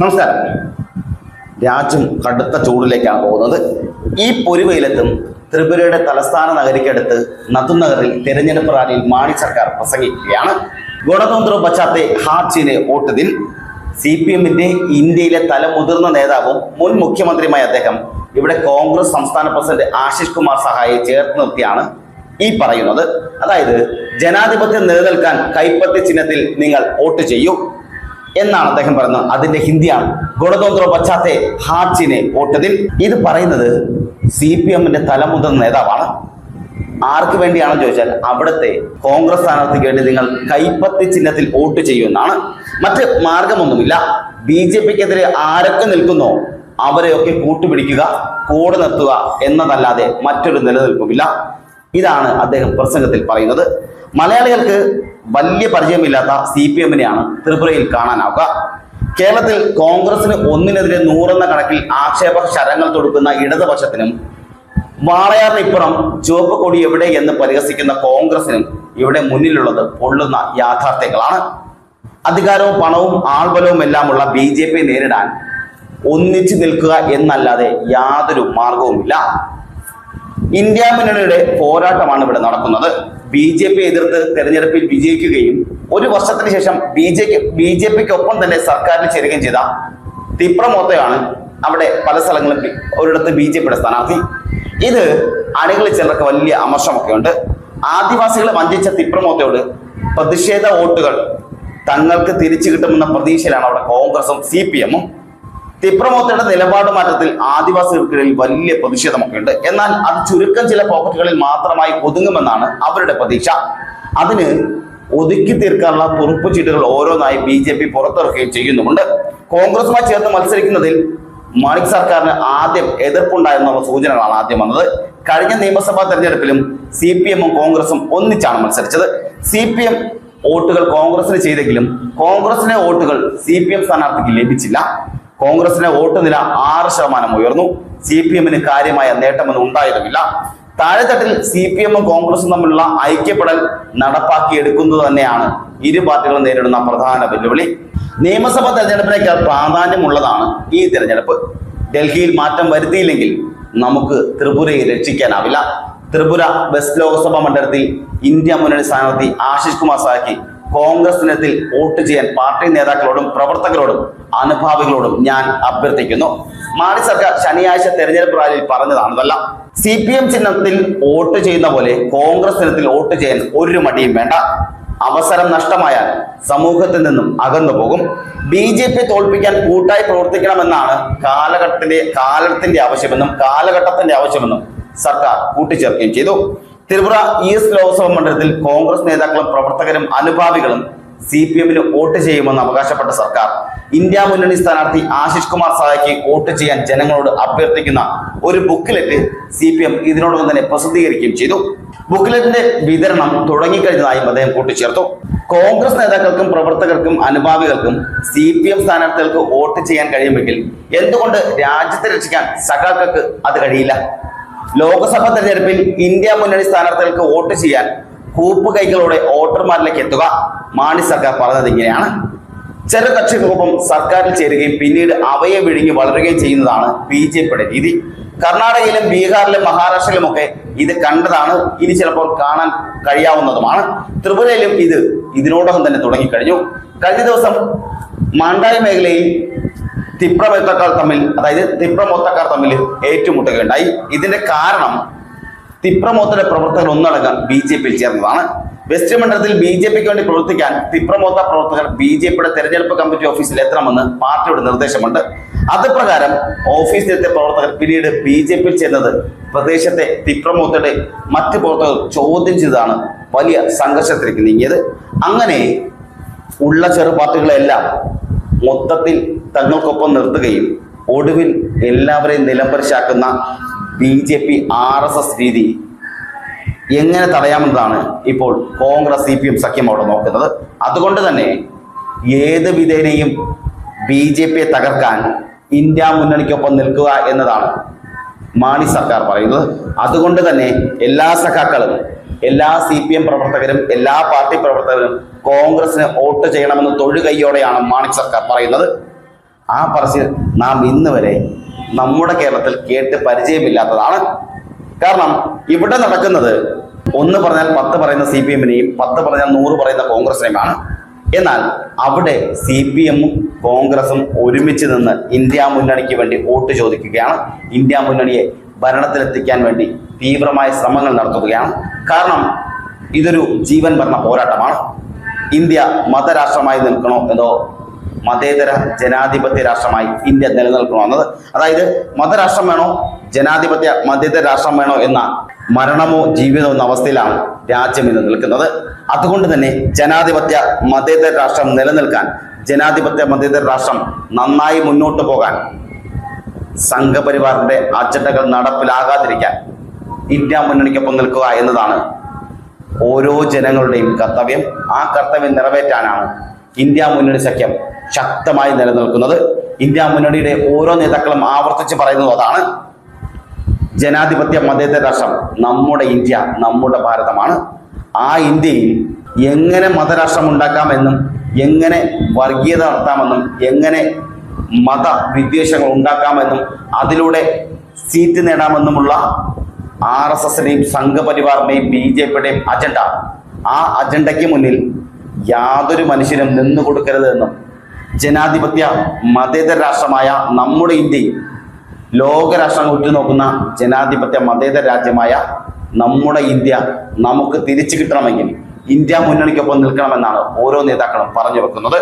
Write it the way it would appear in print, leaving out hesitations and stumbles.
നമസ്കാരം. രാജ്യം കടുത്ത ചൂടിലേക്കാണ് പോകുന്നത്. ഈ പൊരുവെയിലെത്തും ത്രിപുരയുടെ തലസ്ഥാന നഗരിക്കടുത്ത് നതുനഗറിൽ തെരഞ്ഞെടുപ്പ് റാലിയിൽ മാണി സർക്കാർ പ്രസംഗിക്കുകയാണ്. ഗണതന്ത്ര ബച്ചാത്തെ ഹാച്ചിന് വോട്ട് ദിൻ. CPM-ന്റെ ഇന്ത്യയിലെ മുതിർന്ന നേതാവും മുൻ മുഖ്യമന്ത്രിയുമായ അദ്ദേഹം ഇവിടെ കോൺഗ്രസ് സംസ്ഥാന പ്രസിഡന്റ് ആശിഷ് കുമാർ സഹായെ ചേർത്ത് നിർത്തിയാണ് ഈ പറയുന്നത്. അതായത് ജനാധിപത്യം നിലനിൽക്കാൻ കൈപ്പത്തി ചിഹ്നത്തിൽ നിങ്ങൾ വോട്ട് ചെയ്യൂ എന്നാണ് അദ്ദേഹം പറയുന്നത്. അതിന്റെ ഹിന്ദിയാണ് ഗണതന്ത്ര ബച്ചാത്തെ ഹാച്ചിനെ വോട്ട് ദിൻ. ഇത് പറയുന്നത് CPM-ന്റെ മുതിർന്ന നേതാവാണ്. ആർക്ക് വേണ്ടിയാണെന്ന് ചോദിച്ചാൽ അവിടുത്തെ കോൺഗ്രസ് സ്ഥാനാർത്ഥിക്ക് വേണ്ടി നിങ്ങൾ കൈപ്പത്തി ചിഹ്നത്തിൽ വോട്ട് ചെയ്യുമെന്നാണ്. മറ്റ് മാർഗമൊന്നുമില്ല. BJP-ക്കെതിരെ ആരൊക്കെ നിൽക്കുന്നോ അവരെയൊക്കെ കൂട്ടുപിടിക്കുക, കൂടെ നിർത്തുക എന്നതല്ലാതെ മറ്റൊരു നിലനിൽപ്പുമില്ല. ഇതാണ് അദ്ദേഹം പ്രസംഗത്തിൽ പറയുന്നത്. മലയാളികൾക്ക് വലിയ പരിചയമില്ലാത്ത CPM-നെയാണ് ത്രിപുരയിൽ കാണാനാവുക. കേരളത്തിൽ കോൺഗ്രസിന് ഒന്നിനെതിരെ 100 എന്ന കണക്കിൽ ആക്ഷേപ ശരങ്ങൾ തൊടുക്കുന്ന ഇടതുപക്ഷത്തിനും വാളയാറിനിപ്പുറം ചുവപ്പ് കൊടി എവിടെ എന്ന് പരിഹസിക്കുന്ന കോൺഗ്രസിനും ഇവിടെ മുന്നിലുള്ളത് പൊള്ളുന്ന യാഥാർത്ഥ്യങ്ങളാണ്. അധികാരവും പണവും ആൾബലവും എല്ലാമുള്ള BJP നേരിടാൻ ഒന്നിച്ചു നിൽക്കുക എന്നല്ലാതെ യാതൊരു മാർഗവുമില്ല. ഇന്ത്യ മുന്നണിയുടെ പോരാട്ടമാണ് ഇവിടെ നടക്കുന്നത്. BJP എതിർത്ത് തെരഞ്ഞെടുപ്പിൽ വിജയിക്കുകയും 1 വർഷത്തിന് ശേഷം BJP-ക്കൊപ്പം തന്നെ സർക്കാരിൽ ചേരുകയും ചെയ്ത തിപ്രമോത്തയാണ് അവിടെ പല സ്ഥലങ്ങളും ഒരിടത്ത് BJP-യുടെ സ്ഥാനാർത്ഥി. ഇത് അണികളിൽ ചിലർക്ക് വലിയ അമർഷമൊക്കെ ഉണ്ട്. ആദിവാസികളെ വഞ്ചിച്ച തിപ്രമോത്തയോട് പ്രതിഷേധ വോട്ടുകൾ തങ്ങൾക്ക് തിരിച്ചു കിട്ടുമെന്ന പ്രതീക്ഷയിലാണ് അവിടെ കോൺഗ്രസും CPM-ഉം. തിപ്രമോത്തയുടെ നിലപാട് മാറ്റത്തിൽ ആദിവാസികൾക്കിടയിൽ വലിയ പ്രതിഷേധമൊക്കെ ഉണ്ട്. എന്നാൽ അത് ചുരുക്കം ചില പോക്കറ്റുകളിൽ മാത്രമായി ഒതുങ്ങുമെന്നാണ് അവരുടെ പ്രതീക്ഷ. അതിന് ഒതുക്കി തീർക്കാനുള്ള തുറുപ്പ് ചീട്ടുകൾ ഓരോന്നായി BJP പുറത്തിറക്കുകയും ചെയ്യുന്നുമുണ്ട്. കോൺഗ്രസുമായി ചേർന്ന് മത്സരിക്കുന്നതിൽ മാണിക് സർക്കാരിന് ആദ്യം എതിർപ്പുണ്ടായെന്നുള്ള സൂചനകളാണ് ആദ്യം വന്നത്. കഴിഞ്ഞ നിയമസഭാ തെരഞ്ഞെടുപ്പിലും CPM-ഉം കോൺഗ്രസും ഒന്നിച്ചാണ് മത്സരിച്ചത്. CPM വോട്ടുകൾ കോൺഗ്രസിന് ചെയ്തെങ്കിലും കോൺഗ്രസിലെ വോട്ടുകൾ CPM സ്ഥാനാർത്ഥിക്ക് ലഭിച്ചില്ല. കോൺഗ്രസിന്റെ വോട്ട് നില 6% ഉയർന്നു. CPM-ന് കാര്യമായ നേട്ടമൊന്നും ഉണ്ടായതുമില്ല. താഴെത്തട്ടിൽ CPM-ഉം കോൺഗ്രസും തമ്മിലുള്ള ഐക്യപ്പെടൽ നടപ്പാക്കിയെടുക്കുന്നത് തന്നെയാണ് ഇരു പാർട്ടികളും നേരിടുന്ന പ്രധാന വെല്ലുവിളി. നിയമസഭാ തെരഞ്ഞെടുപ്പിനേക്കാൾ പ്രാധാന്യമുള്ളതാണ് ഈ തെരഞ്ഞെടുപ്പ്. ഡൽഹിയിൽ മാറ്റം വരുത്തിയില്ലെങ്കിൽ നമുക്ക് ത്രിപുരയെ രക്ഷിക്കാനാവില്ല. ത്രിപുര വെസ്റ്റ് ലോക്സഭാ മണ്ഡലത്തിൽ ഇന്ത്യ മുന്നണി സ്ഥാനാർത്ഥി ആശിഷ് കുമാർ സഹായ്ക്ക് കോൺഗ്രസ് ദിനത്തിൽ വോട്ട് ചെയ്യാൻ പാർട്ടി നേതാക്കളോടും പ്രവർത്തകരോടും അനുഭാവികളോടും ഞാൻ അഭ്യർത്ഥിക്കുന്നു. മാണി സർക്കാർ ശനിയാഴ്ച തെരഞ്ഞെടുപ്പ് റാലിയിൽ പറഞ്ഞതാണതല്ല. CPM ചിഹ്നത്തിൽ വോട്ട് ചെയ്യുന്ന പോലെ കോൺഗ്രസ് ദിനത്തിൽ വോട്ട് ചെയ്യാൻ ഒരു മടിയും വേണ്ട. അവസരം നഷ്ടമായാൽ സമൂഹത്തിൽ നിന്നും അകന്നു പോകും. BJP തോൽപ്പിക്കാൻ കൂട്ടായി പ്രവർത്തിക്കണമെന്നാണ് കാലത്തിന്റെ ആവശ്യമെന്നും സർക്കാർ കൂട്ടിച്ചേർക്കുകയും ചെയ്തു. ത്രിപുര ഈസ്റ്റ് ലോക്സഭാ മണ്ഡലത്തിൽ കോൺഗ്രസ് നേതാക്കളും പ്രവർത്തകരും അനുഭാവികളും CPM-ന് വോട്ട് ചെയ്യുമെന്ന് അവകാശപ്പെട്ട സർക്കാർ ഇന്ത്യ മുന്നണി സ്ഥാനാർത്ഥി ആശിഷ് കുമാർ സഹായ്ക്ക് വോട്ട് ചെയ്യാൻ ജനങ്ങളോട് അഭ്യർത്ഥിക്കുന്ന ഒരു ബുക്ക്ലെറ്റ് CPM ഇതിനോടൊപ്പം തന്നെ പ്രസിദ്ധീകരിക്കുകയും ചെയ്തു. ബുക്ക്ലെറ്റിന്റെ വിതരണം തുടങ്ങിക്കഴിഞ്ഞതായും അദ്ദേഹം കൂട്ടിച്ചേർത്തു. കോൺഗ്രസ് നേതാക്കൾക്കും പ്രവർത്തകർക്കും അനുഭാവികൾക്കും CPM സ്ഥാനാർത്ഥികൾക്ക് വോട്ട് ചെയ്യാൻ കഴിയുമെങ്കിൽ എന്തുകൊണ്ട് രാജ്യത്തെ രക്ഷിക്കാൻ സഖാക്കൾക്ക് അത് കഴിയില്ല? ലോക്സഭാ തെരഞ്ഞെടുപ്പിൽ ഇന്ത്യ മുന്നണി സ്ഥാനാർത്ഥികൾക്ക് വോട്ട് ചെയ്യാൻ കൂപ്പ് കൈകളോടെ വോട്ടർമാരിലേക്ക് എത്തുക. മാണി സർക്കാർ പറഞ്ഞത് ഇങ്ങനെയാണ്: ചെറു കക്ഷികൾക്കൊപ്പം സർക്കാരിൽ ചേരുകയും പിന്നീട് അവയെ വിഴുങ്ങി വളരുകയും ചെയ്യുന്നതാണ് BJP-യുടെ രീതി. കർണാടകയിലും ബീഹാറിലും മഹാരാഷ്ട്രയിലുമൊക്കെ ഇത് കണ്ടതാണ്. ഇനി ചിലപ്പോൾ കാണാൻ കഴിയാവുന്നതുമാണ്. ത്രിപുരയിലും ഇതിനോടകം തന്നെ തുടങ്ങിക്കഴിഞ്ഞു. കഴിഞ്ഞ ദിവസം മാണ്ടായി മേഖലയിൽ തിപ്രമോത്തക്കാർ തമ്മിൽ ഏറ്റുമുട്ടുകയുണ്ടായി. ഇതിന്റെ കാരണം തിപ്രമോത്തയുടെ പ്രവർത്തകർ ഒന്നടങ്കം BJP-യിൽ ചേർന്നതാണ്. വെസ്റ്റ് മണ്ഡലത്തിൽ BJP-ക്ക് വേണ്ടി പ്രവർത്തിക്കാൻ തിപ്രമോത്ത പ്രവർത്തകർ BJP-യുടെ തെരഞ്ഞെടുപ്പ് കമ്മിറ്റി ഓഫീസിൽ എത്തണമെന്ന് പാർട്ടിയുടെ നിർദ്ദേശമുണ്ട്. അത് പ്രകാരം ഓഫീസിലെത്തിയ പ്രവർത്തകർ പിന്നീട് BJP-യിൽ ചേർന്നത് പ്രദേശത്തെ തിപ്രമോത്തയുടെ മറ്റ് പ്രവർത്തകർ ചോദ്യം ചെയ്തതാണ് വലിയ സംഘർഷത്തിലേക്ക് നീങ്ങിയത്. അങ്ങനെ ഉള്ള ചെറു പാർട്ടികളെല്ലാം മൊത്തത്തിൽ തങ്ങൾക്കൊപ്പം നിർത്തുകയും ഒടുവിൽ എല്ലാവരെയും നിലംപരിശാക്കുന്ന BJP RSS രീതി എങ്ങനെ തടയാമെന്നതാണ് ഇപ്പോൾ കോൺഗ്രസ് CPM സഖ്യം അവിടെ നോക്കുന്നത്. അതുകൊണ്ട് തന്നെ ഏത് വിധേനയും BJP-യെ തകർക്കാൻ ഇന്ത്യ മുന്നണിക്കൊപ്പം നിൽക്കുക എന്നതാണ് മാണി സർക്കാർ പറയുന്നത്. അതുകൊണ്ട് തന്നെ എല്ലാ സഖാക്കളും എല്ലാ CPM പ്രവർത്തകരും എല്ലാ പാർട്ടി പ്രവർത്തകരും കോൺഗ്രസിന് വോട്ട് ചെയ്യണമെന്ന് തൊഴുകൈയോടെയാണ് മാണിക് സർക്കാർ പറയുന്നത്. ആ പരസ്യം നാം ഇന്ന് വരെ നമ്മുടെ കേരളത്തിൽ കേട്ട് പരിചയമില്ലാത്തതാണ്. കാരണം ഇവിടെ നടക്കുന്നത് 1 പറഞ്ഞാൽ 10 പറയുന്ന CPM-നെയും 10 പറഞ്ഞാൽ 100 പറയുന്ന കോൺഗ്രസിനെയുമാണ്. എന്നാൽ അവിടെ CPM-ഉം കോൺഗ്രസും ഒരുമിച്ച് നിന്ന് ഇന്ത്യ മുന്നണിക്ക് വേണ്ടി വോട്ട് ചോദിക്കുകയാണ്. ഇന്ത്യ മുന്നണിയെ ഭരണത്തിലെത്തിക്കാൻ വേണ്ടി തീവ്രമായ ശ്രമങ്ങൾ നടത്തുകയാണ്. കാരണം ഇതൊരു ജീവൻ മരണ പോരാട്ടമാണ്. ഇന്ത്യ മതരാഷ്ട്രമായി നിൽക്കണോ എന്നോ മതേതര ജനാധിപത്യ രാഷ്ട്രമായി ഇന്ത്യ നിലനിൽക്കണോ എന്നത്, അതായത് മതരാഷ്ട്രം വേണോ ജനാധിപത്യ മതേതര രാഷ്ട്രം വേണോ എന്ന മരണമോ ജീവിതമോ എന്ന അവസ്ഥയിലാണ് രാജ്യം ഇന്ന് നിൽക്കുന്നത്. അതുകൊണ്ട് തന്നെ ജനാധിപത്യ മതേതര രാഷ്ട്രം നിലനിൽക്കാൻ, ജനാധിപത്യ മതേതര രാഷ്ട്രം നന്നായി മുന്നോട്ട് പോകാൻ, സംഘപരിവാറിന്റെ അജണ്ടകൾ നടപ്പിലാകാതിരിക്കാൻ ഇന്ത്യ മുന്നണിക്കൊപ്പം നിൽക്കുക എന്നതാണ് ഓരോ ജനങ്ങളുടെയും കർത്തവ്യം. ആ കർത്തവ്യം നിറവേറ്റാനാണ് ഇന്ത്യ മുന്നണി സഖ്യം ശക്തമായി നിലനിൽക്കുന്നത്. ഇന്ത്യ മുന്നണിയുടെ ഓരോ നേതാക്കളും ആവർത്തിച്ച് പറയുന്നത് അതാണ്. ജനാധിപത്യ മതേതര രാഷ്ട്രം നമ്മുടെ ഇന്ത്യ, നമ്മുടെ ഭാരതമാണ്. ആ ഇന്ത്യയിൽ എങ്ങനെ മതരാഷ്ട്രം ഉണ്ടാക്കാമെന്നും എങ്ങനെ വർഗീയത നടത്താമെന്നും എങ്ങനെ മതവിദ്വേഷങ്ങൾ ഉണ്ടാക്കാമെന്നും അതിലൂടെ സീറ്റ് നേടാമെന്നുമുള്ള RSSന്റെയും സംഘപരിവാറിന്റെയും BJPയുടെയും അജണ്ട, ആ അജണ്ടയ്ക്ക് മുന്നിൽ യാതൊരു മനുഷ്യനും നിന്നു കൊടുക്കരുത് എന്നും ജനാധിപത്യ മതേതര രാഷ്ട്രമായ നമ്മുടെ ഇന്ത്യയിൽ ലോകരാഷ്ട്രങ്ങൾ ഉറ്റുനോക്കുന്ന ജനാധിപത്യ മതേതര രാജ്യമായ നമ്മുടെ ഇന്ത്യ നമുക്ക് തിരിച്ചു കിട്ടണമെങ്കിൽ ഇന്ത്യ മുന്നണിക്കൊപ്പം നിൽക്കണമെന്നാണ് ഓരോ നേതാക്കളും പറഞ്ഞു വെക്കുന്നത്.